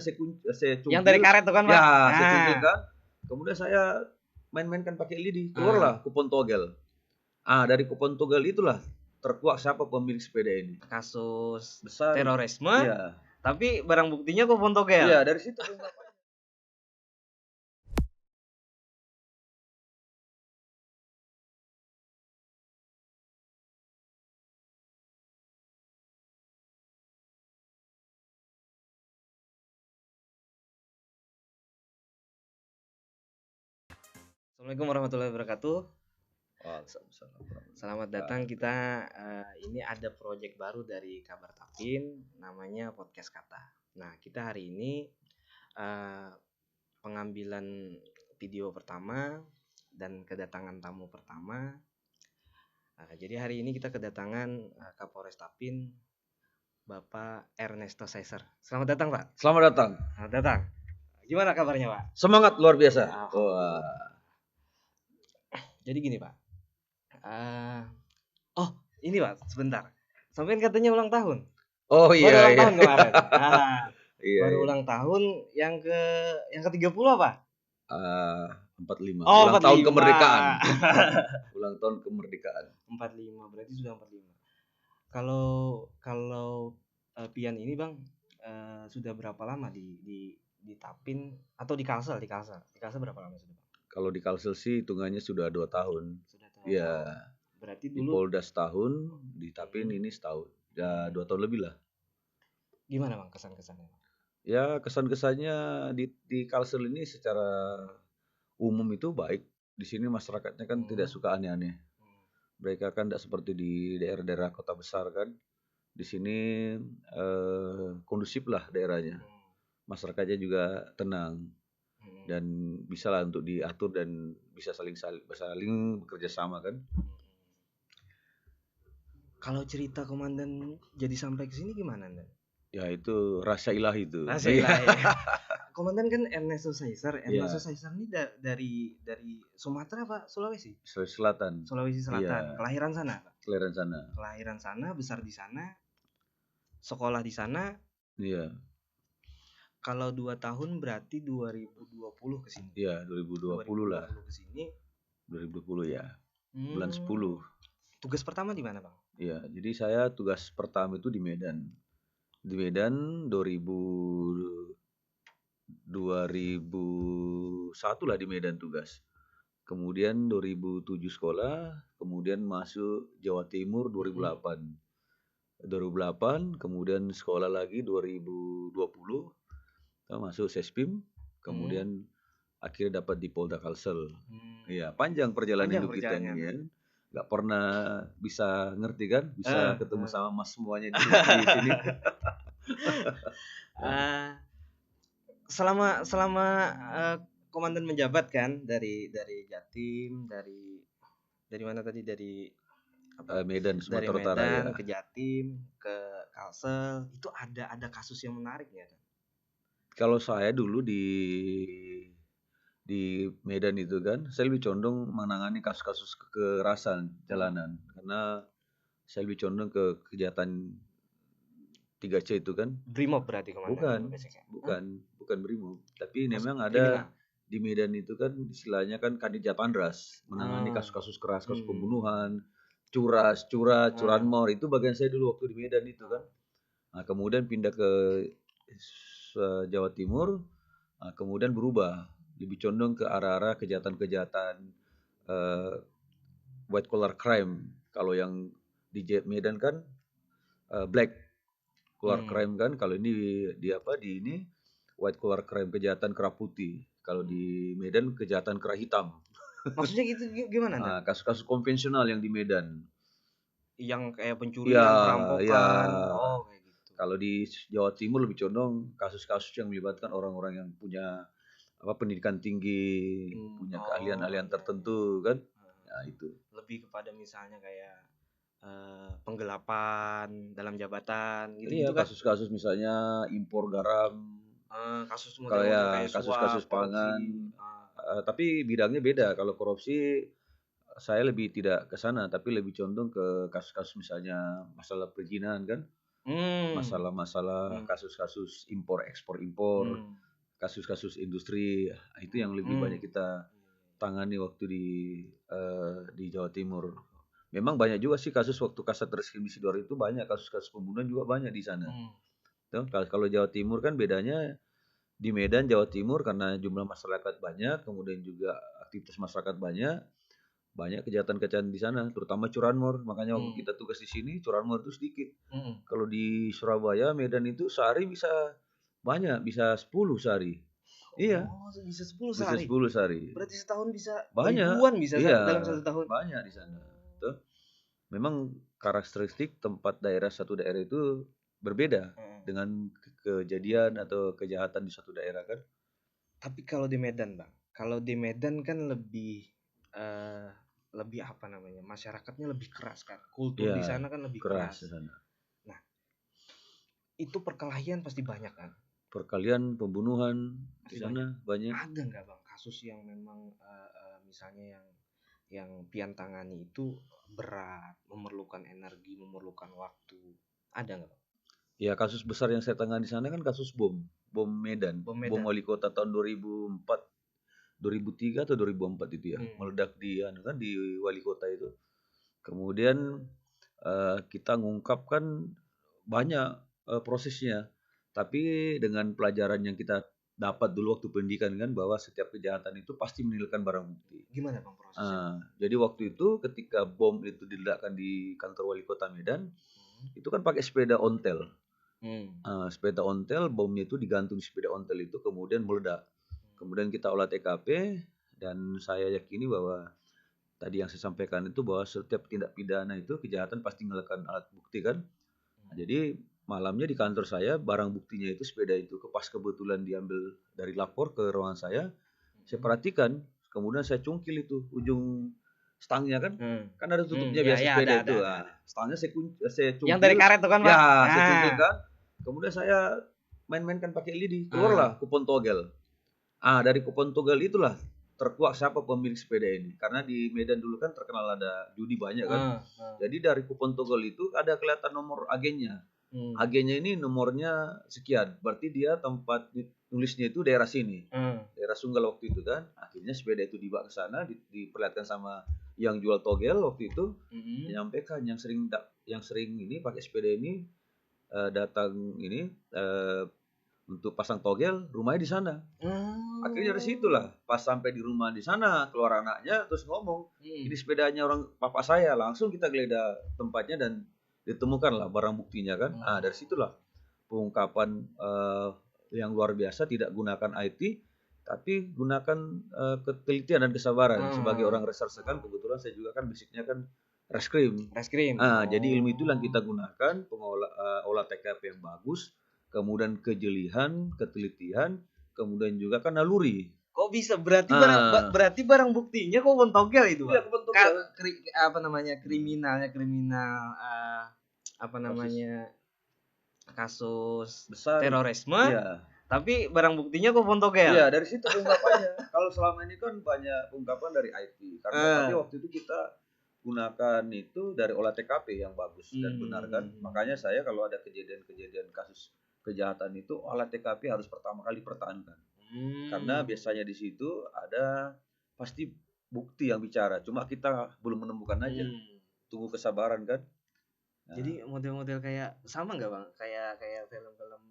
saya cungkil. Yang dari karet tuh kan, Pak? Ya, saya cungkilkan. Kemudian saya main-mainkan pakai lidi. Keluarlah kupon togel. Dari kupon togel itulah terkuak siapa pemilik sepeda ini. Kasus Besar. terorisme. Iya. Tapi barang buktinya kupon togel. Iya, dari situ. Assalamualaikum warahmatullahi wabarakatuh. Waalaikumsalam. Selamat datang, kita ini ada proyek baru dari Kabar Tapin, namanya Podcast Kata. Nah, kita hari ini pengambilan video pertama dan kedatangan tamu pertama. Jadi hari ini kita kedatangan Kapolres Tapin, Bapak Ernesto Caesar. Selamat datang, Pak. Selamat datang. Selamat datang. Gimana kabarnya, Pak? Semangat luar biasa. Jadi gini, Pak. Ini Pak, sebentar. Sampai katanya ulang tahun. Oh iya. Baru ulang tahun kemarin. Iya. Baru ulang tahun yang ke-30 apa? 45. Oh, ulang 45. tahun kemerdekaan. Ulang tahun kemerdekaan. 45, berarti sudah 45. Kalau Pian ini, Bang, sudah berapa lama di Tapin atau di Kalsel? Di Kalsel berapa lama sudah, Bang? Kalau di Kalsel sih hitungannya sudah 2 tahun. Sudah 2 ya. tahun. Berarti Di dulu Polda setahun, di Tapin ini setahun. Ya 2 tahun lebih lah. Gimana, Bang, kesan-kesannya? Ya, kesan-kesannya di Kalsel ini secara umum itu baik. Di sini masyarakatnya kan tidak suka aneh-aneh. Mereka kan tidak seperti di daerah-daerah kota besar kan. Di sini kondusif lah daerahnya. Masyarakatnya juga tenang. Dan bisa lah untuk diatur dan bisa saling bekerja sama kan. Kalau cerita komandan jadi sampai ke sini gimana, Anda? Ya itu rahasia ilahi itu. Rahasia ilahi. Komandan kan Ernesto Caesar. Ernesto Caesar ini dari Sumatera apa Sulawesi? Sulawesi Selatan. Sulawesi Selatan. Kelahiran sana, Pak? Kelahiran sana, besar di sana. Sekolah di sana. Iya. Kalau 2 tahun berarti 2020 ke sini. Iya, 2020 lah. 2020 ke sini. 2020 ya. Bulan 10. Tugas pertama di mana, Bang? Iya, jadi saya tugas pertama itu di Medan. Di Medan 2001 lah di Medan tugas. Kemudian 2007 sekolah, kemudian masuk Jawa Timur 2008. 2008, kemudian sekolah lagi 2020, masuk Sespim, kemudian akhirnya dapat di Polda Kalsel. Iya, panjang perjalanan hidup kita ini ya. Gak pernah bisa ngerti kan, bisa ketemu sama mas semuanya di sini. Selama komandan menjabat kan dari Jatim, dari mana tadi, dari Medan, Sumatera Utara ya. Ke Jatim, ke Kalsel, itu ada kasus yang menarik ya? Kalau saya dulu di Medan itu kan, saya lebih condong menangani kasus-kasus kekerasan jalanan, karena saya lebih condong ke kejahatan 3C itu kan. Brimob berarti komandan? Bukan Brimob, tapi memang ada di Medan itu kan istilahnya kan Kadif Japanras, menangani kasus-kasus keras, kasus pembunuhan, curanmor, itu bagian saya dulu waktu di Medan itu kan. Nah, kemudian pindah ke Jawa Timur, kemudian berubah lebih condong ke arah-arah kejahatan-kejahatan white collar crime. Kalau yang di Medan kan black collar crime kan, kalau ini ini white collar crime, kejahatan kera putih. Kalau di Medan kejahatan kera hitam. Maksudnya gitu gimana? Nah, kasus-kasus konvensional yang di Medan. Yang kayak pencurian, perampokan. Kayak gitu. Kalau di Jawa Timur lebih condong kasus-kasus yang melibatkan orang-orang yang punya pendidikan tinggi, punya keahlian-ahlian tertentu kan. Ya itu. Lebih kepada misalnya kayak penggelapan dalam jabatan gitu. Iya, kasus-kasus misalnya impor garam. Kasus-kasus pangan. Tapi bidangnya beda. Kalau korupsi saya lebih tidak ke sana, tapi lebih condong ke kasus-kasus misalnya masalah perizinan kan. Masalah-masalah Hmm. kasus-kasus impor ekspor, Hmm. kasus-kasus industri, itu yang lebih banyak kita tangani waktu di Jawa Timur. Memang banyak juga sih kasus waktu Kasat Reskrim di Sidoarjo itu banyak kasus-kasus pembunuhan juga banyak di sana. Hmm. Tuh, kalau Jawa Timur kan bedanya di Medan, Jawa Timur karena jumlah masyarakat banyak, kemudian juga aktivitas masyarakat banyak, banyak kejahatan-kejahatan di sana, terutama curanmor. Makanya waktu kita tugas di sini, curanmor itu sedikit. Kalau di Surabaya, Medan itu sehari bisa banyak, bisa 10 sehari. Iya, Oh, bisa 10 bisa sehari. 10 sehari. Berarti setahun bisa Banyak, ribuan bisa iya, dalam 1 tahun. banyak di sana. Tuh. Memang karakteristik tempat satu daerah itu berbeda dengan kejadian atau kejahatan di suatu daerah kan. Tapi kalau di Medan, Bang, kalau di Medan kan lebih eh, lebih apa namanya? Masyarakatnya lebih keras kan. Kultur di Iya, sana kan lebih keras di keras. sana. Nah, itu perkelahian pasti banyak kan. Perkalian, pembunuhan di Pasti sana banyak. banyak. Ada nggak, Bang, kasus yang memang misalnya yang pian tangani itu berat, memerlukan energi, memerlukan waktu. Ada nggak, Bang? Ya kasus besar yang saya tangani di sana kan kasus bom Medan, Bom bom Medan. wali kota tahun 2004, 2003 atau 2004 itu ya, meledak di wali kota itu. Kemudian kita ngungkapkan banyak prosesnya, tapi dengan pelajaran yang kita dapat dulu waktu pendidikan kan bahwa setiap kejahatan itu pasti meninggalkan barang bukti. Gimana, Bang, prosesnya, Bang? Jadi waktu itu ketika bom itu diledakkan di kantor wali kota Medan, itu kan pakai sepeda ontel. Sepeda ontel, bomnya itu digantung di sepeda ontel itu kemudian meledak. Kemudian kita olah TKP dan saya yakini bahwa tadi yang saya sampaikan itu bahwa setiap tindak pidana itu kejahatan pasti meninggalkan alat bukti kan. Nah, jadi malamnya di kantor saya barang buktinya itu sepeda itu pas kebetulan diambil dari lapor ke ruangan saya perhatikan, kemudian saya cungkil itu ujung stangnya kan, kan ada tutupnya Ya, biasa ya, sepeda ada, itu, ada. stangnya saya Yang dari cungkil, karet tuh kan, Bang? ya saya Nah. cungkilkan, kemudian saya main-mainkan pakai lidi, Ah. keluarlah kupon togel. Dari kupon togel itulah terkuak siapa pemilik sepeda ini. Karena di Medan dulu kan terkenal ada judi banyak kan. Jadi dari kupon togel itu ada kelihatan nomor agennya. Agennya ini nomornya sekian. Berarti dia tempat tulisnya itu daerah sini. Daerah Sunggal waktu itu kan. Akhirnya sepeda itu dibawa ke sana, diperlihatkan sama yang jual togel waktu itu. Menyampaikan yang sering ini pakai sepeda ini datang ini untuk pasang togel, rumahnya di sana. Akhirnya dari situlah pas sampai di rumah di sana keluar anaknya terus ngomong, ini sepedanya orang papa saya. Langsung kita geledah tempatnya dan ditemukanlah barang buktinya kan. Dari situlah pengungkapan yang luar biasa, tidak gunakan IT tapi gunakan ketelitian dan kesabaran. Sebagai orang reserse kan kebetulan saya juga kan basicnya kan reskrim. Reskrim. Jadi ilmu itu yang kita gunakan, olah TKP yang bagus, kemudian kejelihan, ketelitian, kemudian juga kan naluri. Kok bisa? Berarti barang buktinya kok togel itu, Iya, Bang. Apa namanya? Kriminal apa namanya? Kasus Besar. terorisme. Iya. Tapi barang buktinya kok togel. Iya, dari situ pengungkapannya. Kalau selama ini kan banyak pengungkapan dari IT. Tapi waktu itu kita gunakan itu dari olah TKP yang bagus dan benar kan. Makanya saya kalau ada kejadian-kejadian kasus kejahatan itu olah TKP harus pertama kali pertahankan. Karena biasanya di situ ada pasti bukti yang bicara. Cuma kita belum menemukan aja. Tunggu kesabaran kan. Jadi model-model kayak sama nggak, Bang? Kayak film-film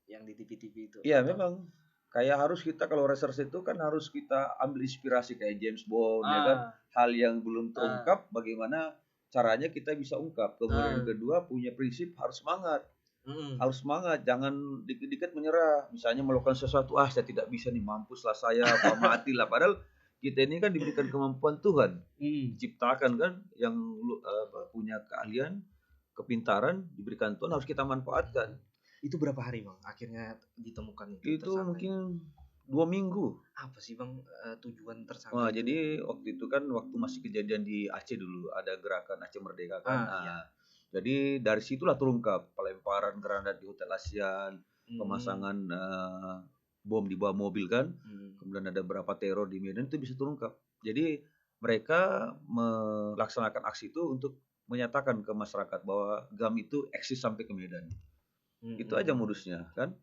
yang di TV-TV itu. Iya, memang kayak harus kita kalau research itu kan harus kita ambil inspirasi kayak James Bond ya kan. Hal yang belum terungkap bagaimana caranya kita bisa ungkap. Kemudian yang kedua punya prinsip harus semangat. Harus semangat, jangan dikit-dikit menyerah. Misalnya melakukan sesuatu, saya tidak bisa nih, mampuslah saya, matilah. Padahal kita ini kan diberikan kemampuan Tuhan. Diciptakan kan yang punya keahlian, kepintaran diberikan Tuhan harus kita manfaatkan. Itu berapa hari, Bang, akhirnya ditemukan itu mungkin 2 minggu. Apa sih, Bang, tujuan tersangka itu? Jadi waktu itu kan waktu masih kejadian di Aceh dulu, ada gerakan Aceh Merdeka kan. Iya. Jadi dari situlah terungkap pelemparan granat di Hotel ASEAN, pemasangan bom di bawah mobil kan. Kemudian ada beberapa teror di Medan, itu bisa terungkap. Jadi mereka melaksanakan aksi itu untuk menyatakan ke masyarakat bahwa GAM itu eksis sampai ke Medan. Itu aja modusnya kan.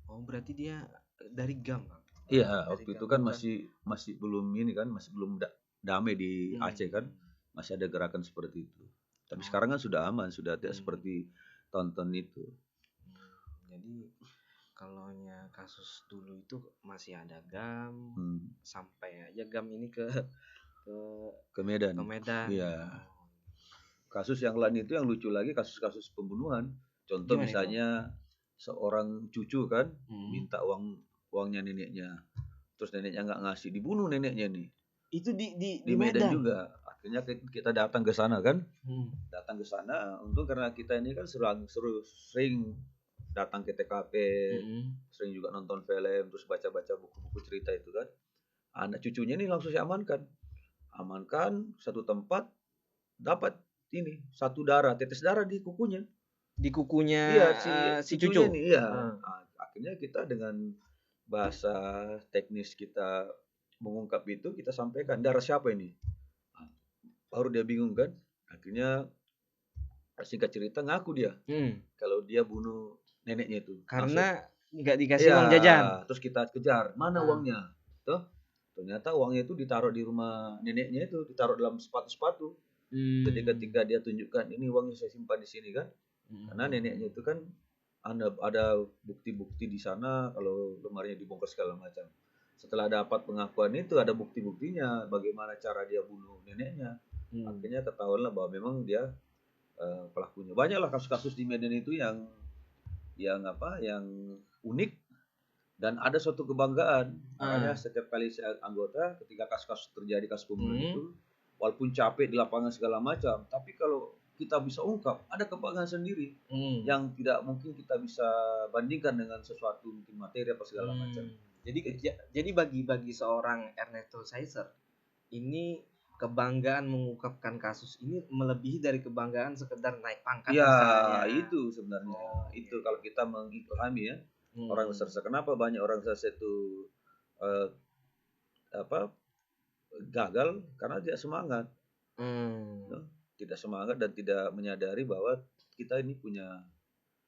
Oh, berarti dia dari GAM, Bang. Iya, Dari waktu itu GAM kan bukan. masih belum ini kan, masih belum damai di Aceh kan. Masih ada gerakan seperti itu. Tapi sekarang kan sudah aman, sudah tidak seperti tahun-tahun itu. Jadi kalau kasus dulu itu masih ada GAM, sampai aja GAM ini ke Medan. Medan. Iya. Kasus yang lain itu yang lucu lagi, kasus-kasus pembunuhan. Contoh Gimana itu, Bang? misalnya seorang cucu kan minta uangnya neneknya, terus neneknya nggak ngasih, dibunuh neneknya nih. Itu di Medan Medan juga. Akhirnya kita datang ke sana kan. Datang ke sana, untung karena kita ini kan sering datang ke TKP, sering juga nonton film, terus baca-baca buku-buku cerita itu kan. Anak cucunya ini langsung saya amankan. Amankan satu tempat, dapat ini satu tetes darah di kukunya. Di kukunya Iya, si cucunya cucu. nih, iya. Nah, akhirnya kita dengan bahasa teknis kita mengungkap itu, kita sampaikan darah siapa ini. Nah, baru dia bingung kan. Akhirnya singkat cerita ngaku dia kalau dia bunuh neneknya itu. Karena nggak dikasih uang jajan. Terus kita kejar, mana uangnya? Tuh, ternyata uangnya itu ditaruh di rumah neneknya itu, ditaruh dalam sepatu-sepatu. Jadi ketika dia tunjukkan ini uangnya saya simpan di sini kan, karena neneknya itu kan ada bukti-bukti di sana kalau lemarinya dibongkar segala macam. Setelah dapat pengakuan itu ada bukti-buktinya bagaimana cara dia bunuh neneknya. Akhirnya ketahuanlah bahwa memang dia pelakunya. Banyaklah kasus-kasus di Medan itu yang unik dan ada suatu kebanggaan. Makanya setiap kali saya anggota ketika kasus-kasus terjadi kasus pembunuhan itu, walaupun capek di lapangan segala macam, tapi kalau kita bisa ungkap, ada kebanggaan sendiri yang tidak mungkin kita bisa bandingkan dengan sesuatu mungkin materi apa segala macam. Jadi bagi seorang Ernesto Sizer ini kebanggaan mengungkapkan kasus ini melebihi dari kebanggaan sekedar naik pangkat misalnya. Itu sebenarnya. Itu kalau kita mengilhami ya. Orang Sersa, kenapa banyak orang Sersa itu gagal karena tidak semangat. Tidak semangat dan tidak menyadari bahwa kita ini punya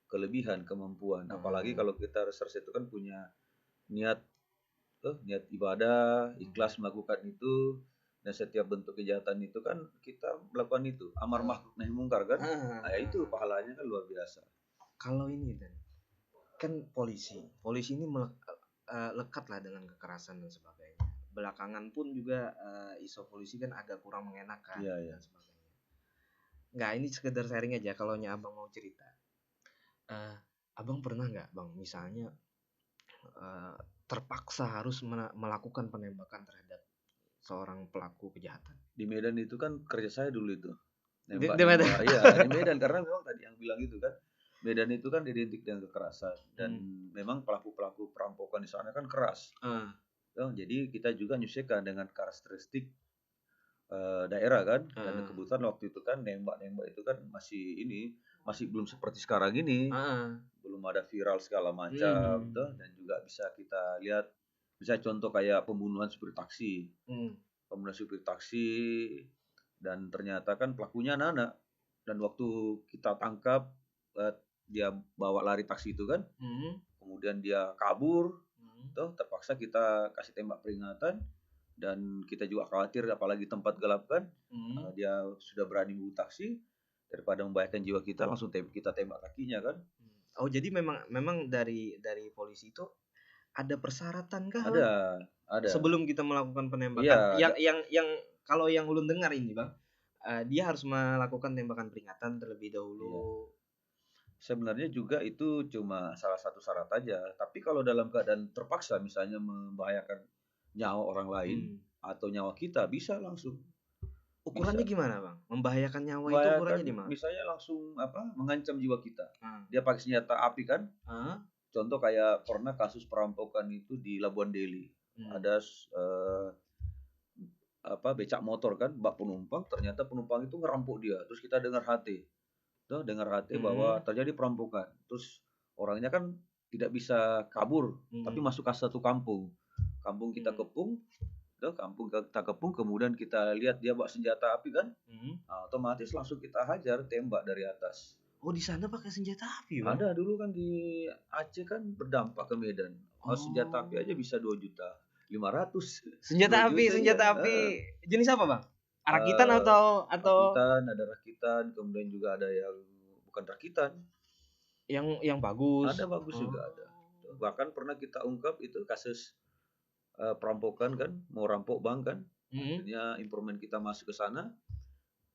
kelebihan, kemampuan. Apalagi kalau kita reserse itu kan punya niat ibadah, ikhlas melakukan itu, dan setiap bentuk kejahatan itu kan kita melakukan itu. Amar ma'ruf nahi mungkar kan. Nah, itu pahalanya kan luar biasa. Kalau ini kan polisi ini lekat lah dengan kekerasan dan sebagainya. Belakangan pun juga isu polisi kan agak kurang mengenakan dan sebagainya. Nggak, ini sekedar sharing aja. Kalau abang mau cerita, abang pernah nggak bang misalnya terpaksa harus melakukan penembakan terhadap seorang pelaku kejahatan? Di Medan itu kan kerja saya dulu itu. Di Medan. Iya, di Medan karena memang tadi yang bilang itu kan Medan itu kan identik dengan kekerasan dan memang pelaku-pelaku perampokan di sana kan keras. Jadi kita juga menyesuaikan dengan karakteristik daerah kan. Dan kebetulan waktu itu kan nembak-nembak itu kan masih belum seperti sekarang ini. Belum ada viral segala macam dan juga bisa kita lihat bisa contoh kayak pembunuhan supir taksi. Pembunuhan supir taksi dan ternyata kan pelakunya anak-anak. Dan waktu kita tangkap dia bawa lari taksi itu kan, kemudian dia kabur, terpaksa kita kasih tembak peringatan dan kita juga khawatir apalagi tempat gelap kan, dia sudah berani membawa taksi daripada membahayakan jiwa kita langsung kita tembak kakinya kan. Oh jadi memang dari polisi itu ada persyaratan kah? Ada. Sebelum kita melakukan penembakan, yang kalau yang ulun dengar ini bang, dia harus melakukan tembakan peringatan terlebih dahulu. Sebenarnya juga itu cuma salah satu syarat aja. Tapi kalau dalam keadaan terpaksa misalnya membahayakan nyawa orang lain atau nyawa kita bisa langsung. Ukurannya gimana bang? Membahayakan nyawa itu ukurannya di mana? Misalnya langsung mengancam jiwa kita. Dia pakai senjata api kan. Contoh kayak pernah kasus perampokan itu di Labuan Deli. Ada becak motor kan, bak penumpang, ternyata penumpang itu ngerampok dia. Terus kita dengar bahwa terjadi perampokan. Terus orangnya kan tidak bisa kabur, tapi masuk ke satu kampung. Kampung kita kepung, Tuh kampung kita kepung kemudian kita lihat dia bawa senjata api kan, otomatis langsung kita hajar tembak dari atas. Oh, di sana pakai senjata api, Bang? Ada dulu kan di Aceh kan berdampak ke Medan. Senjata api aja Oh. bisa 2.500.000, 2 Senjata api, juta iya. senjata api jenis apa, Bang? Rakitan atau Rakitan, ada rakitan, kemudian juga ada yang bukan rakitan, yang bagus? ada bagus Oh. juga ada. Bahkan pernah kita ungkap itu kasus perampokan kan, mau rampok bank kan, akhirnya informan kita masuk ke sana,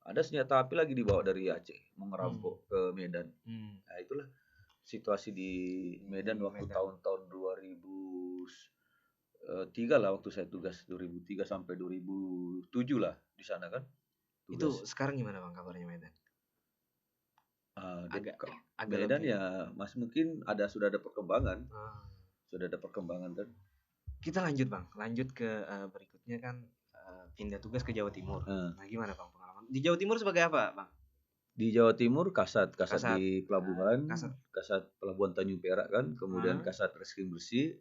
ada senjata api lagi dibawa dari Aceh, mau ngerampok ke Medan. Nah itulah situasi di Medan waktu Medan. tahun-tahun 2003 lah waktu saya tugas 2003 sampai 2007 lah di sana kan Itu tugas. sekarang gimana, Bang, kabarnya Medan? Agak agak Medan lebih. ya Mas mungkin sudah ada perkembangan, Ah. sudah ada perkembangan kan. Kita lanjut, Bang. Lanjut ke berikutnya kan pindah tugas ke Jawa Timur. Nah, Nah, gimana, Bang, pengalaman? Di Jawa Timur sebagai apa, Bang? di Jawa Timur Kasat Kasat. di pelabuhan, Kasat. Kasat Pelabuhan Tanjung Perak kan, kemudian Kasat Reskrim Bersih,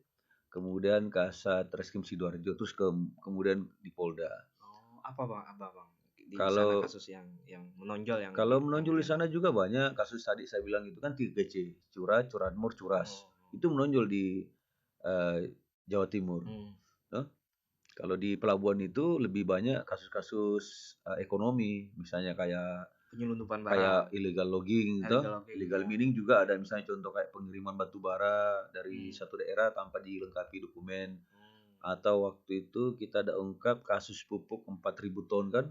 kemudian Kasat Reskrim Sidoarjo, terus kemudian di Polda. Oh, apa, Bang? Apa, Bang? Di sana Kalau kasus yang menonjol yang Kalau yang menonjol di dikenal. sana juga banyak kasus tadi saya bilang itu kan 3C, curat, curanmor, curas. Oh. Itu menonjol di Jawa Timur. Nah, kalau di pelabuhan itu lebih banyak kasus-kasus ekonomi, misalnya kayak Penyelundupan barang. illegal logging, Illegal logging, illegal ya. mining juga ada, misalnya contoh kayak pengiriman batu bara dari satu daerah tanpa dilengkapi dokumen. Atau waktu itu kita ada ungkap kasus pupuk 4.000 ton kan,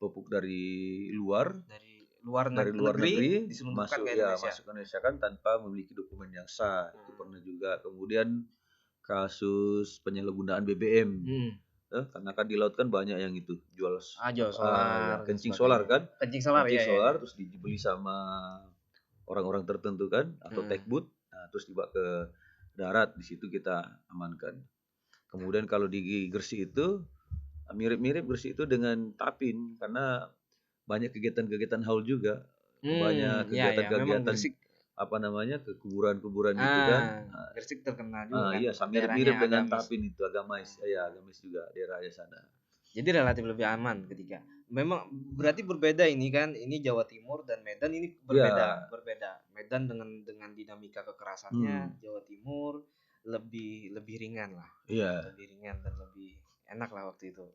pupuk dari luar Dari luar negeri diselundupkan masuk ke ya Indonesia. masuk ke Indonesia kan tanpa memiliki dokumen yang sah. Itu pernah juga. Kemudian kasus penyalahgunaan BBM. Karena kan di laut kan banyak yang itu jual solar dan kencing solar sebagainya. kan. Kencing solar, Kencing ya. solar terus dibeli sama orang-orang tertentu kan atau tekbut. Nah, terus dibawa ke darat, di situ kita amankan. Kemudian kalau di Gresik itu mirip-mirip Gresik itu dengan Tapin karena banyak kegiatan-kegiatan haul juga. Banyak Memang kegiatan-kegiatan Gresik. apa namanya ke kuburan-kuburan gitu kan. Gresik terkenal juga kan. Iya, Daerahnya mirip-mirip dengan agamis. Tapin itu agamais. Ya, agamis juga daerahnya sana. Jadi relatif lebih aman ketika. Memang berarti berbeda ini kan. Ini Jawa Timur dan Medan ini berbeda. Medan dengan dinamika kekerasannya, Jawa Timur lebih ringan lah. Iya. Lebih ringan dan lebih enak lah waktu itu.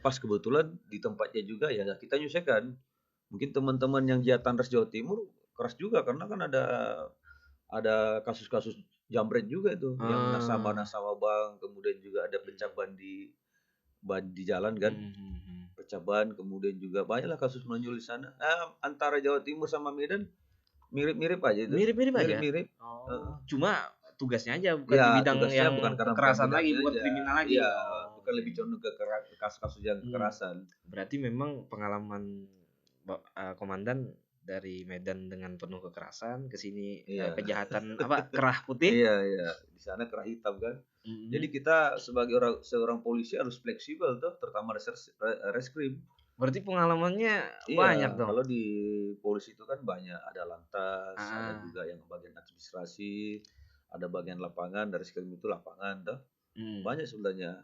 Pas kebetulan di tempatnya juga ya kita nyesuaikan. Mungkin teman-teman yang Tanres Jawa Timur keras juga karena kan ada kasus-kasus jambret juga itu yang nasabah bank, kemudian juga ada pecah ban di jalan kan. Pecah ban, kemudian juga banyaklah kasus menonjol di sana. Antara Jawa Timur sama Medan mirip-mirip aja itu. Mirip-mirip aja. Mirip-mirip. Cuma tugasnya aja bukan di Ya, bidang tugasnya yang bukan karena kekerasan lagi, bidangnya bukan aja. kriminal lagi. Iya, bukan lebih condong ke kasus-kasus yang kekerasan. Berarti memang pengalaman komandan dari Medan dengan penuh kekerasan ke sini kejahatan kerah putih. Iya. Di sana kerah hitam kan. Jadi kita sebagai seorang polisi harus fleksibel tuh, terutama reskrim. Berarti pengalamannya banyak dong. Kalau di polisi itu kan banyak, ada lantas, ada juga yang bagian administrasi, ada bagian lapangan, dari reskrim itu lapangan tuh. Banyak sebenarnya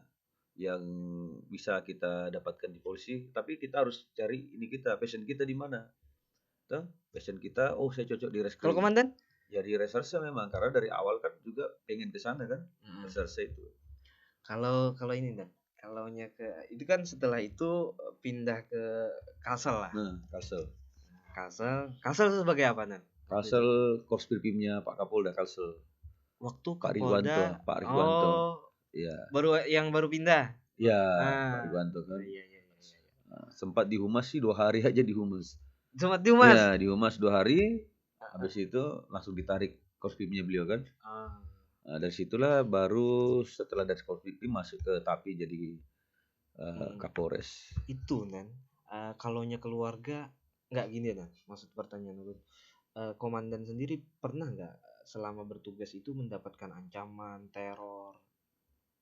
yang bisa kita dapatkan di polisi, tapi kita harus cari passion kita di mana. Tuh, passion kita, saya cocok di reskrim. Kalau komandan? Ya di reserse memang, karena dari awal kan juga pengen ke sana kan, reserse itu. Kalau ini dan kalaunya itu kan setelah itu pindah ke Kalsel lah. Kalsel sebagai apa nan? Kalsel Korps Birpimnya Pak Kapolda Kalsel. Waktu Pak Rihwanto. Iya. Baru pindah. Iya, Pak Rihwanto kan. Iya. Sempat dihumas sih 2 hari aja dihumas. Sempat dihumas? Iya, dihumas 2 hari. Habis itu langsung ditarik Korps Birpimnya beliau kan. Nah, dari situlah baru setelah dari Korps Birpim masuk ke TAPI jadi Kapolres. Itu nan, kalaunya keluarga nggak gini nan. Maksud pertanyaan aku, komandan sendiri pernah nggak selama bertugas itu mendapatkan ancaman, teror?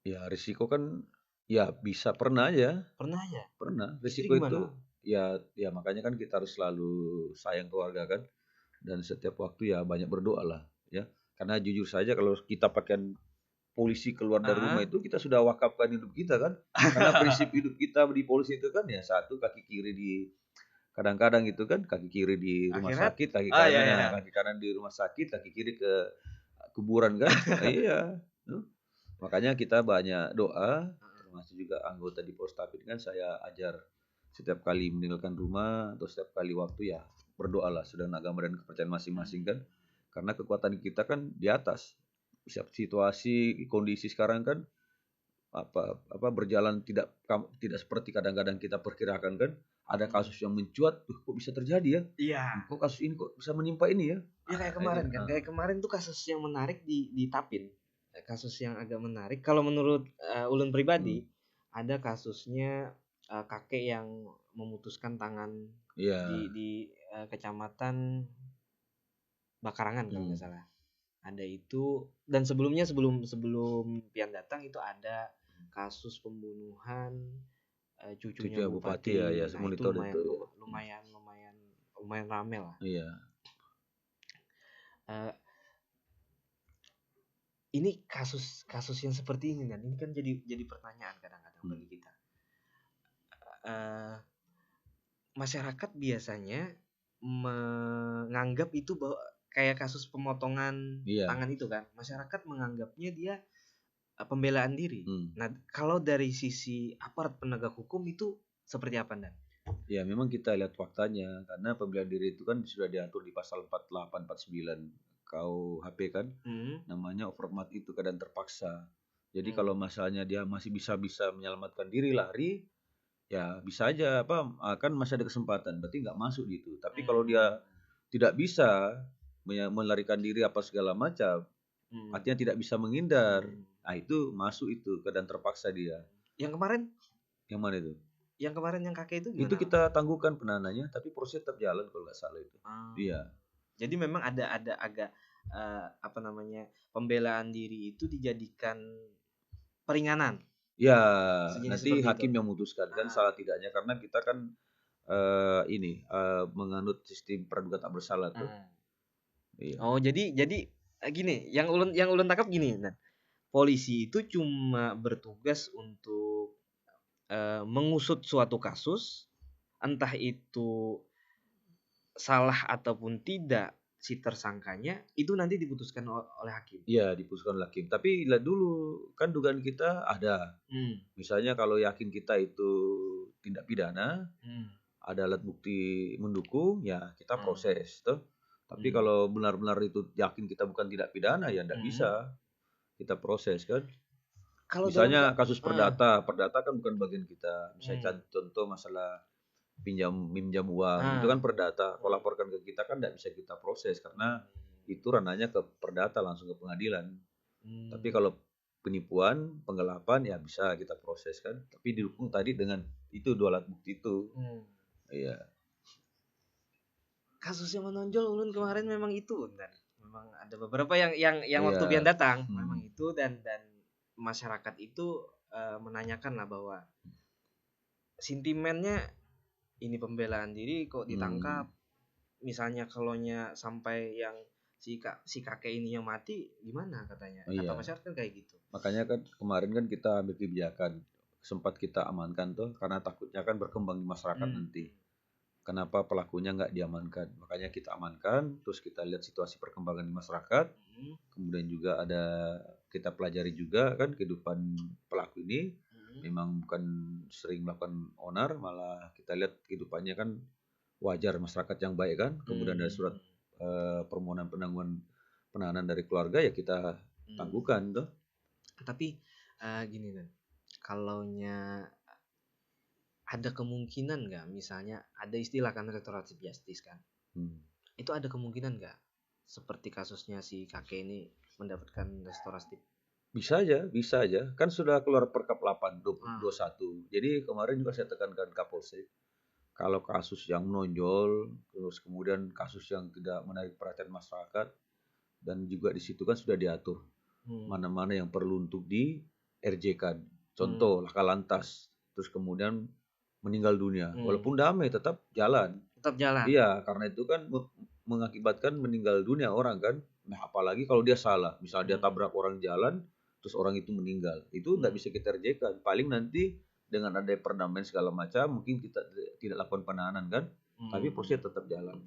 Ya risiko kan ya bisa pernah aja. Pernah. Risiko itu ya makanya kan kita harus selalu sayang keluarga kan. Dan setiap waktu ya banyak berdoa lah ya. Karena jujur saja kalau kita pakai polisi keluar dari rumah Ah, itu kita sudah wakafkan hidup kita kan. Karena prinsip hidup kita di polisi itu kan ya satu kaki kiri di kadang-kadang itu kan kaki kiri di rumah akhirat? sakit, kaki Ah, ya kanan ya nah ya. kaki kanan di rumah sakit, kaki kiri ke kuburan kan. Iya. Tuh. Makanya kita banyak doa, termasuk juga anggota di Polstapit kan saya ajar setiap kali meninggalkan rumah atau setiap kali waktu ya berdoalah sudah agama dan kepercayaan masing-masing kan. Karena kekuatan kita kan di atas. Setiap situasi, kondisi sekarang kan apa berjalan tidak seperti kadang-kadang kita perkirakan kan. Ada kasus yang mencuat, tuh kok bisa terjadi ya? Iya. Kok kasus ini kok bisa menimpa ini ya? Ya kayak Ini, kemarin kan. Kayak kemarin tuh kasus yang menarik di Tapin. Kasus yang agak menarik kalau menurut ulun pribadi hmm, ada kasusnya kakek yang memutuskan tangan iya, di kecamatan Bakarangan kalau hmm, nggak salah. Ada itu dan sebelumnya sebelum sebelum Pian datang itu ada kasus pembunuhan cucunya cucunya bupati bupati. ya, ya, Nah, itu semonitor lumayan itu ya. lumayan lumayan lumayan rame lah. Iya. Eh, ini kasus yang seperti ini dan ini kan jadi pertanyaan kadang-kadang Hmm. bagi kita. Eh, Masyarakat biasanya menganggap itu bahwa kayak kasus pemotongan Iya. tangan itu kan, masyarakat menganggapnya dia pembelaan diri. Hmm. Nah, kalau dari sisi aparat penegak hukum itu seperti apa, Dan? Ya memang kita lihat faktanya karena pembelaan diri itu kan sudah diatur di pasal 48 49 KUHP kan. Hmm, Namanya overmat itu keadaan terpaksa. Jadi kalau hmm, masalahnya dia masih bisa menyelamatkan diri lari, ya bisa aja apa kan masih ada kesempatan. Berarti nggak masuk gitu. Tapi kalau hmm, dia tidak bisa melarikan diri apa segala macam, hmm, artinya tidak bisa menghindar. hmm. Nah, itu masuk itu keadaan terpaksa dia. Yang kemarin, Yang mana itu? yang kakek itu Itu gimana? kita tangguhkan penahanannya, tapi proses tetap jalan kalau nggak salah itu. Ah, Iya, jadi memang ada agak apa namanya pembelaan diri itu dijadikan peringanan ya sejenis nanti seperti itu. hakim yang memutuskan kan Ah, salah tidaknya karena kita kan ini menganut sistem praduga tak bersalah tuh. ah. Iya, Oh, jadi gini, yang ulun tangkap gini, nah, polisi itu cuma bertugas untuk mengusut suatu kasus, entah itu salah ataupun tidak si tersangkanya, itu nanti diputuskan oleh hakim. iya diputuskan hakim. Tapi lihat dulu kan dugaan kita ada. Hmm, Misalnya kalau yakin kita itu tindak pidana, hmm, ada alat bukti mendukung, ya kita hmm, proses tuh. Tapi hmm, kalau benar-benar itu yakin kita bukan tindak pidana, ya tidak bisa hmm. kita proses kan. Kalau dalam Misalnya kasus ah, perdata kan bukan bagian kita. Misalnya hmm, contoh masalah minjam uang, itu kan ah, perdata. Kalau hmm, laporkan ke kita kan tidak bisa kita proses karena hmm, itu ranahnya ke perdata langsung ke pengadilan. Tapi hmm. kalau penipuan, penggelapan ya bisa kita proses kan. Tapi didukung tadi dengan itu dua alat bukti itu. Hmm. Iya. Kasus yang menonjol ulun kemarin memang itu, dan memang ada beberapa yang waktu Pian Iya. datang memang Hmm. itu, dan masyarakat itu menanyakan lah bahwa sentimennya ini pembelaan diri kok ditangkap, Hmm. misalnya kalaunya sampai yang si kakek ini yang mati gimana, katanya Oh, kata iya. masyarakat kan kayak gitu. Makanya kan kemarin kan kita ambil kebijakan sempat kita amankan tuh karena takutnya kan berkembang di masyarakat Hmm. nanti. Kenapa pelakunya nggak diamankan? Makanya kita amankan, terus kita lihat situasi perkembangan di masyarakat, Hmm. kemudian juga ada kita pelajari juga kan kehidupan pelaku ini Hmm. memang bukan sering melakukan onar, malah kita lihat kehidupannya kan wajar masyarakat yang baik kan. Kemudian ada surat Hmm. permohonan penangguhan penahanan dari keluarga ya kita Hmm. tangguhkan tuh. Tapi gini, dan kalaunya ada kemungkinan nggak, misalnya ada istilah kan restoratif justice kan, Hmm. itu ada kemungkinan nggak seperti kasusnya si kakek ini mendapatkan restoratif? Bisa aja. Kan sudah keluar Perkap 8 Ah, 21. Jadi kemarin juga saya tekankan Kapolsek, kalau kasus yang menonjol, terus kemudian kasus yang tidak menarik perhatian masyarakat, dan juga di situ kan sudah diatur hmm, mana-mana yang perlu untuk di RJ-kan. hmm, Contoh, laka lantas, terus kemudian meninggal dunia. hmm, Walaupun damai tetap jalan. tetap jalan. Iya, karena itu kan mengakibatkan meninggal dunia orang kan. Nah, apalagi kalau dia salah. Misalnya dia Hmm, tabrak orang jalan, terus orang itu meninggal, itu nggak bisa kita RJ-kan. Paling nanti dengan ada perdamaian segala macam mungkin kita tidak lakukan penahanan kan, tapi proses tetap jalan.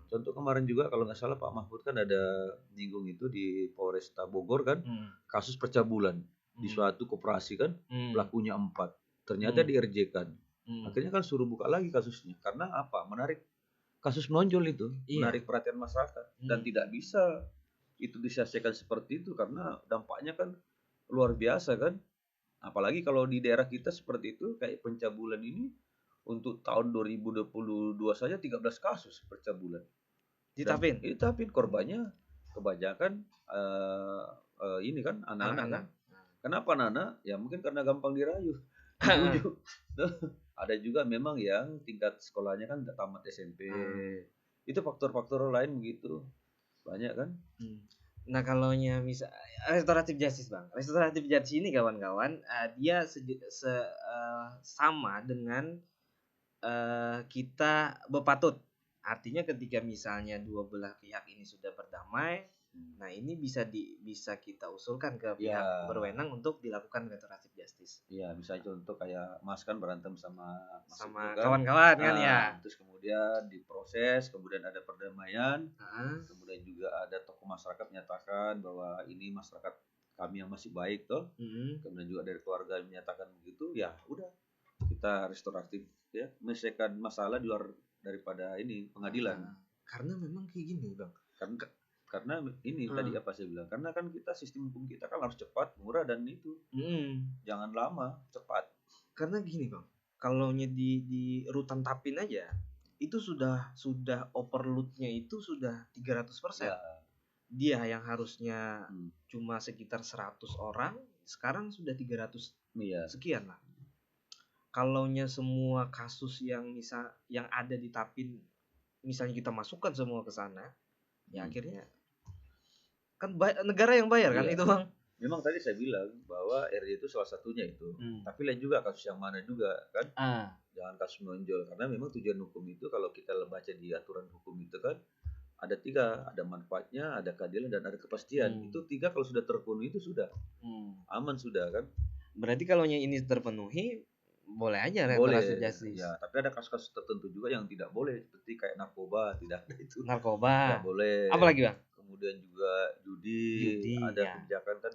Contoh kemarin juga kalau nggak salah Pak Mahfud kan ada nyinggung itu di Polresta Bogor kan, kasus pencabulan di suatu koperasi kan, pelakunya 4, ternyata di RJ-kan. Akhirnya kan suruh buka lagi kasusnya, karena apa? Menarik kasus menonjol itu, menarik perhatian masyarakat, dan tidak bisa itu diselesaikan seperti itu karena dampaknya kan luar biasa kan. Apalagi kalau di daerah kita seperti itu, kayak pencabulan ini untuk tahun 2022 saja 13 kasus pencabulan. Ditapin korbannya kebanyakan ini kan anak-anak kan. Kenapa anak-anak? Ya mungkin karena gampang dirayu. Dibujuk. Ada juga memang yang tingkat sekolahnya kan nggak tamat SMP. Itu faktor-faktor lain begitu. Banyak kan. Nah kalaunya misal restoratif justice Bang, restoratif justice ini kawan-kawan dia sama dengan kita berpatut. Artinya ketika misalnya dua belah pihak ini sudah berdamai, nah ini bisa kita usulkan ke pihak berwenang untuk dilakukan restoratif justice. Iya, bisa contoh kayak Mas kan berantem sama kawan-kawan kan ya. Terus kemudian diproses, kemudian ada perdamaian, kemudian juga ada tokoh masyarakat menyatakan bahwa ini masyarakat kami yang masih baik toh. Kemudian juga dari keluarga menyatakan begitu, ya udah kita restoratif ya, menyelesaikan masalah di luar daripada ini pengadilan. Karena memang kayak gini Bang. Karena ini tadi apa saya bilang, karena kan kita sistem hukum kita kan harus cepat, murah dan itu jangan lama, cepat. Karena gini Bang, kalau di rutan Tapin aja itu sudah overloadnya itu sudah 300%. Ya. Dia yang harusnya cuma sekitar 100 orang, sekarang sudah 300 sekian lah. Kalaunya semua kasus yang ada di Tapin misalnya kita masukkan semua ke sana, ya akhirnya kan negara yang bayar kan itu Bang. Memang tadi saya bilang bahwa RJ itu salah satunya itu. Tapi lain juga kasus yang mana juga kan. Jangan kasus menonjol, karena memang tujuan hukum itu kalau kita baca di aturan hukum itu kan ada 3, ada manfaatnya, ada keadilan dan ada kepastian. Itu 3 kalau sudah terpenuhi itu sudah aman sudah kan. Berarti kalau ini terpenuhi boleh aja restoratif justice. Ya, tapi ada kasus-kasus tertentu juga yang tidak boleh, seperti kayak narkoba, tidak ada itu. Narkoba. Tidak boleh. Apa lagi Bang? Kemudian juga judi ada kebijakan kan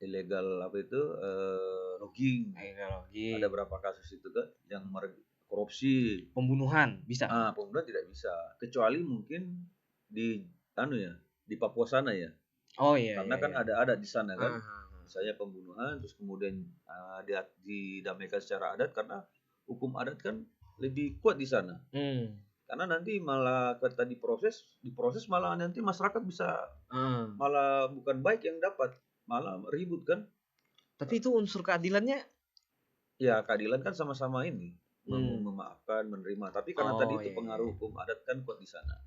ilegal apa itu logging. Ada berapa kasus itu kan yang korupsi, pembunuhan bisa. Pembunuhan tidak bisa, kecuali mungkin di di Papua sana ya. Oh iya. Karena kan ada di sana kan. Misalnya pembunuhan, terus kemudian didamaikan secara adat, karena hukum adat kan lebih kuat di sana. Karena nanti malah kita diproses malah nanti masyarakat bisa malah bukan baik yang dapat, malah ribut kan. Tapi itu unsur keadilannya? Ya keadilan kan sama-sama ini memaafkan, menerima. Tapi karena tadi itu pengaruh hukum adat kan kuat di sana.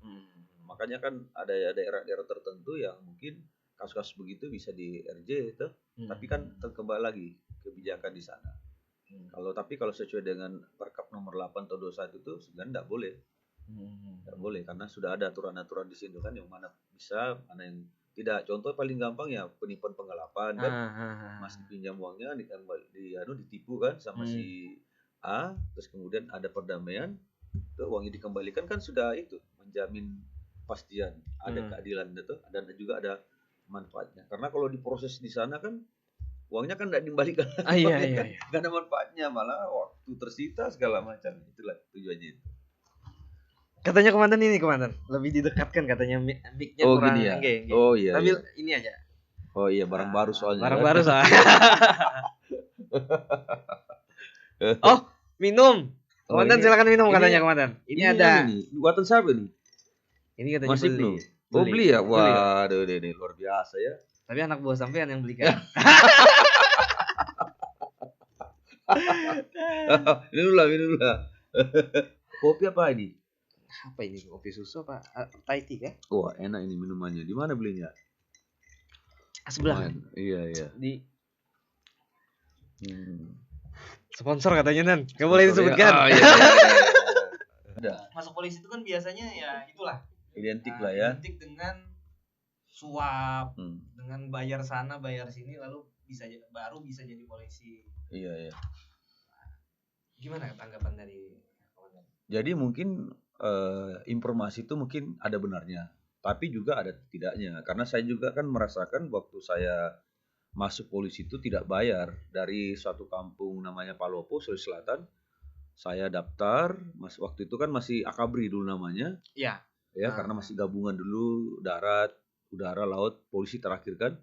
Makanya kan ada daerah-daerah tertentu yang mungkin kasus-kasus begitu bisa di RJ itu, tapi kan kembali lagi kebijakan di sana. Kalau sesuai dengan Perkap nomor 8 tahun 21 itu sebenarnya tidak boleh. Tidak boleh karena sudah ada aturan-aturan di situ kan, yang mana bisa, mana yang tidak. Contoh paling gampang ya penipuan penggelapan kan. Mas pinjam uangnya ditipu kan sama si A, terus kemudian ada perdamaian, tuh uangnya dikembalikan kan, sudah itu menjamin kepastian, ada keadilan itu, dan juga ada manfaatnya. Karena kalau diproses di sana kan uangnya kan tidak dikembalikan. Iya. Gak ada manfaatnya, malah waktu tersita segala macam. Itulah tujuannya itu. Katanya komandan lebih didekatkan katanya mic-nya kurang. Gini ya. Enggak. Oh iya. Tapi ini aja. Oh iya, barang baru soalnya. Barang baru soalnya. Oh, minum. Komandan silakan minum katanya komandan. Ini ada. Buatan siapa nih? Ini katanya masih beli. Beli ya? Waduh, ini luar biasa ya. Tapi anak buah sampean yang belikan. Minum lah. Kopi apa ini? Apa ini? Kopi susu apa? Thai tea ya? Wah, enak ini minumannya. Di mana belinya? Sebelah. Iya. Di sponsor katanya Nan. Gak boleh disebutkan. Iya. Masuk polisi itu kan biasanya ya itulah. Identik lah ya. Identik dengan suap Hmm. dengan bayar sana bayar sini lalu baru bisa jadi polisi. Iya, iya. Gimana tanggapan dari komandan? Jadi mungkin informasi itu mungkin ada benarnya, tapi juga ada tidaknya. Karena saya juga kan merasakan waktu saya masuk polisi itu tidak bayar dari suatu kampung namanya Palopo, Sulawesi Selatan. Saya daftar, waktu itu kan masih Akabri dulu namanya, Iya. ya karena masih gabungan dulu darat, udara, laut, polisi terakhir kan.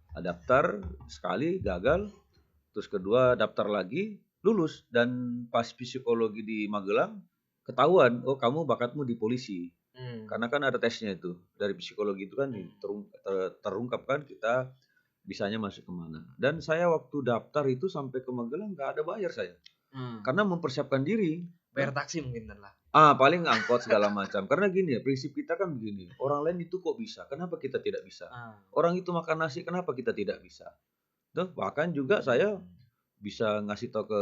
Daftar sekali gagal, terus kedua daftar lagi lulus dan pas psikologi di Magelang ketahuan, oh kamu bakatmu di polisi. Karena kan ada tesnya itu dari psikologi itu kan terungkap kan kita bisanya masuk kemana. Dan saya waktu daftar itu sampai ke Magelang nggak ada bayar saya, karena mempersiapkan diri. Bayar taksi mungkin lah. Paling angkot segala macam. Karena gini ya, prinsip kita kan begini, orang lain itu kok bisa, kenapa kita tidak bisa? Orang itu makan nasi, kenapa kita tidak bisa? Tuh, bahkan juga saya bisa ngasih tahu ke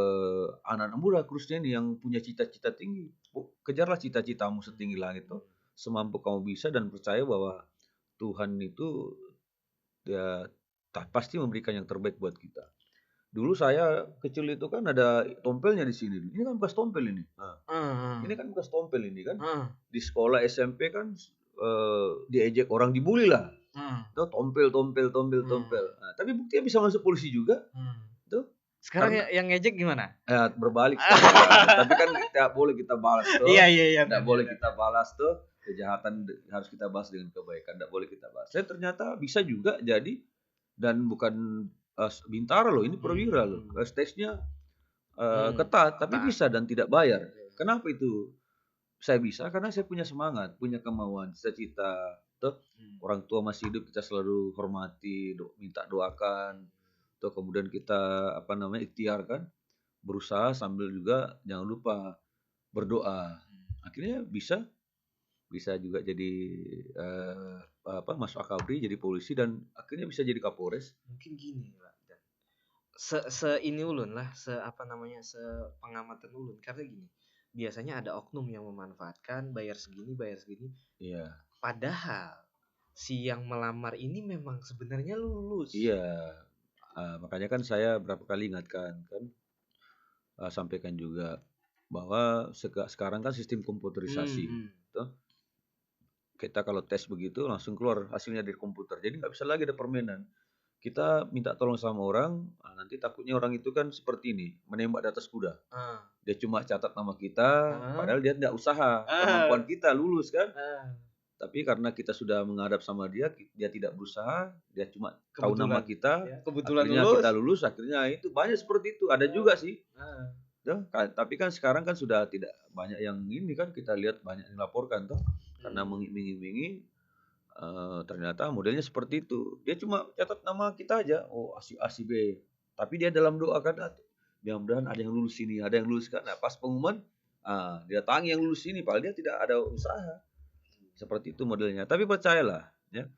anak-anak muda khususnya nih yang punya cita-cita tinggi. Kejarlah cita-citamu setinggi langit tuh. Semampu kamu bisa dan percaya bahwa Tuhan itu ya pasti memberikan yang terbaik buat kita. Dulu saya kecil itu kan ada tompelnya di sini. Ini kan bekas tompel ini. Ini kan bekas tompel ini kan. Di sekolah SMP kan diejek orang, dibully lah. Tuh tompel. Nah, tapi buktinya bisa masuk polisi juga. Tuh. Sekarang yang ngejek gimana? Berbalik sekarang. Tapi kan tidak boleh kita balas tuh. Iya. Tidak boleh kita balas tuh. Kejahatan harus kita balas dengan kebaikan. Tidak boleh kita balas. Saya ternyata bisa juga jadi, dan bukan bintara loh, ini perwira loh. Tesnya ketat, tapi bisa dan tidak bayar. Kenapa itu saya bisa? Karena saya punya semangat, punya kemauan, cita-cita. Tuh, orang tua masih hidup kita selalu hormati, minta doakan. Tuh, kemudian kita ikhtiar kan, berusaha sambil juga jangan lupa berdoa. Akhirnya bisa juga jadi masuk Akabri, jadi polisi, dan akhirnya bisa jadi Kapolres. Mungkin gini Pak, ini ulun lah, sepengamatan ulun, karena gini, biasanya ada oknum yang memanfaatkan bayar segini. Iya. Padahal si yang melamar ini memang sebenarnya lulus. Iya. Makanya kan saya berapa kali ingatkan kan, sampaikan juga bahwa sekarang kan sistem komputerisasi. Tuh, kita kalau tes begitu langsung keluar hasilnya dari komputer. Jadi nggak bisa lagi ada permainan. Kita minta tolong sama orang, nanti takutnya orang itu kan seperti ini, menembak di atas kuda. Dia cuma catat nama kita, padahal dia nggak usaha. Kemampuan kita lulus kan. Tapi karena kita sudah menghadap sama dia tidak berusaha, dia cuma tahu nama kita, akhirnya kita lulus, akhirnya itu banyak seperti itu. Ada juga sih. Tapi kan sekarang kan sudah tidak banyak yang ini kan, kita lihat banyak yang dilaporkan toh, karena mengiming-imingi. Ternyata modelnya seperti itu. Dia cuma catat nama kita aja, oh A si B. Tapi dia dalam doa kan, mudah-mudahan ada yang lulus sini, ada yang lulus kan. Nah, pas pengumuman, dia tangi yang lulus sini, padahal dia tidak ada usaha. Seperti itu modelnya. Tapi percayalah, ya,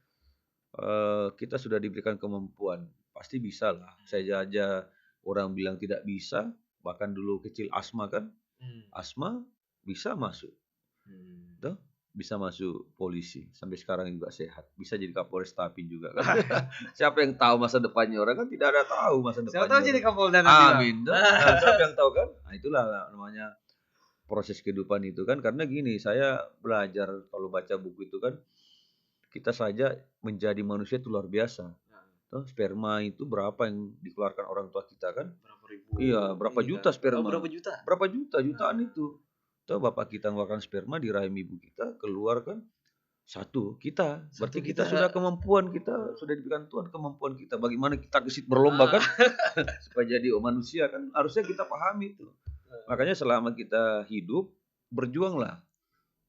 kita sudah diberikan kemampuan, pasti bisa lah. Saya aja orang bilang tidak bisa, bahkan dulu kecil asma kan, asma bisa masuk, tuh bisa masuk polisi, sampai sekarang juga sehat, bisa jadi Kapolres Tapin juga kan. Siapa yang tahu masa depannya, orang kan tidak ada tahu masa depannya. Siapa tahu jadi Kapolda nanti. Amin. Siapa yang tahu kan? Nah, itulah namanya proses kehidupan itu kan. Karena gini, saya belajar kalau baca buku itu kan, kita saja menjadi manusia itu luar biasa. Sperma itu berapa yang dikeluarkan orang tua kita kan? Berapa ribu? Iya, berapa juta sperma? Berapa juta? Berapa juta, jutaan itu. Bapak kita mengeluarkan sperma di rahim ibu kita, keluar kan satu kita. Berarti kita sudah kemampuan, kita sudah diberikan Tuhan kemampuan kita. Bagaimana kita gesit berlomba kan supaya jadi manusia kan, harusnya kita pahami itu. Makanya selama kita hidup, berjuanglah.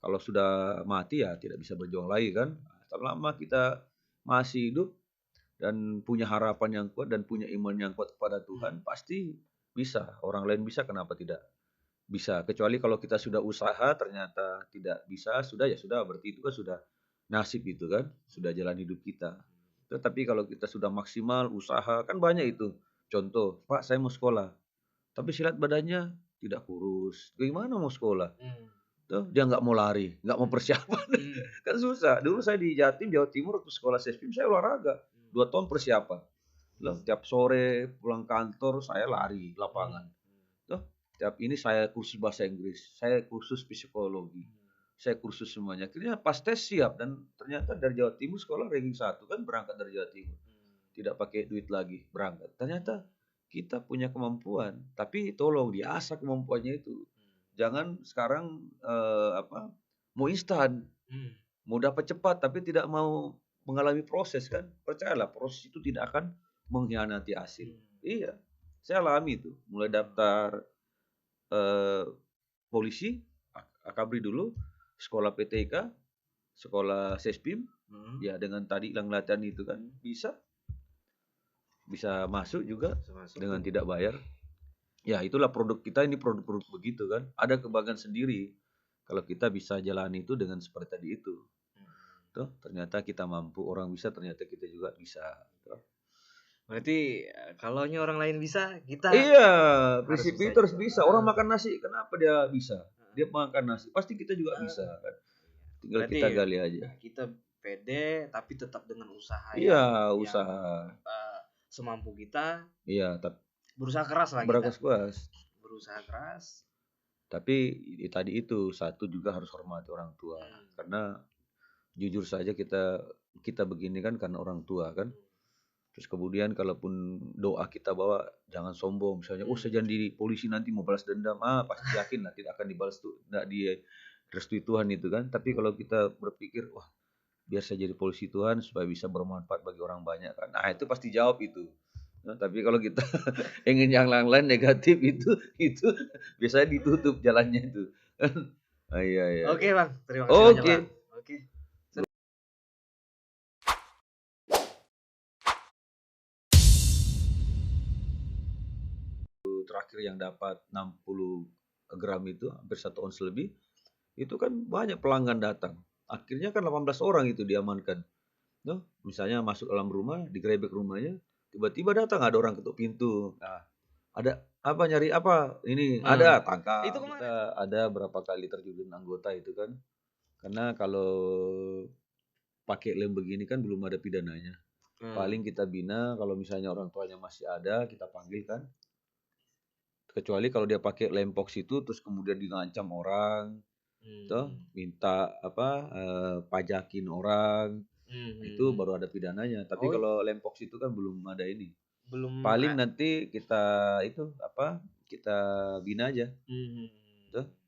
Kalau sudah mati ya tidak bisa berjuang lagi kan. Selama kita masih hidup dan punya harapan yang kuat dan punya iman yang kuat kepada Tuhan, pasti bisa. Orang lain bisa, kenapa tidak bisa? Kecuali kalau kita sudah usaha ternyata tidak bisa, sudah ya sudah, berarti itu kan sudah nasib itu kan, sudah jalan hidup kita. Tetapi kalau kita sudah maksimal usaha, kan banyak itu. Contoh, Pak saya mau sekolah, tapi silat badannya tidak kurus, gimana mau sekolah? Tuh, dia nggak mau lari, nggak mau persiapan. Kan susah. Dulu saya di Jatim, Jawa Timur waktu sekolah Sespim saya olahraga. 2 tahun persiapan. Loh, tiap sore pulang kantor saya lari lapangan. Tuh, tiap ini saya kursus bahasa Inggris, saya kursus psikologi, saya kursus semuanya. Akhirnya pas tes siap dan ternyata dari Jawa Timur sekolah ranking 1 kan berangkat dari Jawa Timur. Tidak pakai duit lagi, berangkat. Ternyata kita punya kemampuan, tapi tolong diasah kemampuannya itu. Jangan sekarang mau instan, mau dapat cepat tapi tidak mau mengalami proses kan. Percayalah proses itu tidak akan mengkhianati hasil. Iya, saya alami itu. Mulai daftar polisi, akabri dulu, sekolah PTK, sekolah Sespim, ya dengan tadi yang latihan itu kan bisa masuk juga dengan tidak bayar. Ya itulah produk kita, ini produk-produk begitu kan. Ada kebanggaan sendiri kalau kita bisa jalani itu dengan seperti tadi itu. Tuh, ternyata kita mampu, orang bisa, ternyata kita juga bisa. Tuh. Berarti kalau orang lain bisa, kita Iya, harus prinsip bisa itu harus juga. bisa. Orang makan nasi, kenapa dia bisa? Dia makan nasi, pasti kita juga bisa kan. Tinggal Berarti kita gali aja. kita pede tapi tetap dengan usaha Iya, yang usaha. semampu kita. Iya, tapi Berusaha keras lah kita. beragas-gas. Berusaha keras. Tapi tadi itu satu juga harus hormati orang tua. Karena jujur saja kita begini kan karena orang tua kan. Terus kemudian kalaupun doa kita bawa jangan sombong, misalnya saya jadi polisi nanti mau balas dendam, pasti yakin lah tidak akan dibalas tuh, tidak direstui Tuhan itu kan. Tapi kalau kita berpikir wah biar saya jadi polisi Tuhan supaya bisa bermanfaat bagi orang banyak kan, itu pasti jawab itu. Nah, tapi kalau kita ingin yang lain negatif itu biasanya ditutup jalannya itu. Iya, iya. Oke Bang, terima kasih banyak Oke. Bang. Oke. Terakhir yang dapat 60 gram itu hampir 1 ons lebih, itu kan banyak pelanggan datang. Akhirnya kan 18 orang itu diamankan. Noh, misalnya masuk dalam rumah, digerebek rumahnya, tiba-tiba datang ada orang ketuk pintu. Nah, ada apa nyari apa? Ini ada tangkap. Itu kemarin. Kita ada berapa kali terjun anggota itu kan. Karena kalau pakai lem begini kan belum ada pidananya. Paling kita bina kalau misalnya orang tuanya masih ada, kita panggil kan. Kecuali kalau dia pakai lempox itu terus kemudian ngancam orang, toh minta pajakin orang, itu baru ada pidananya. Tapi kalau lempox itu kan belum ada ini. Paling nanti kita kita bina aja. Tuh.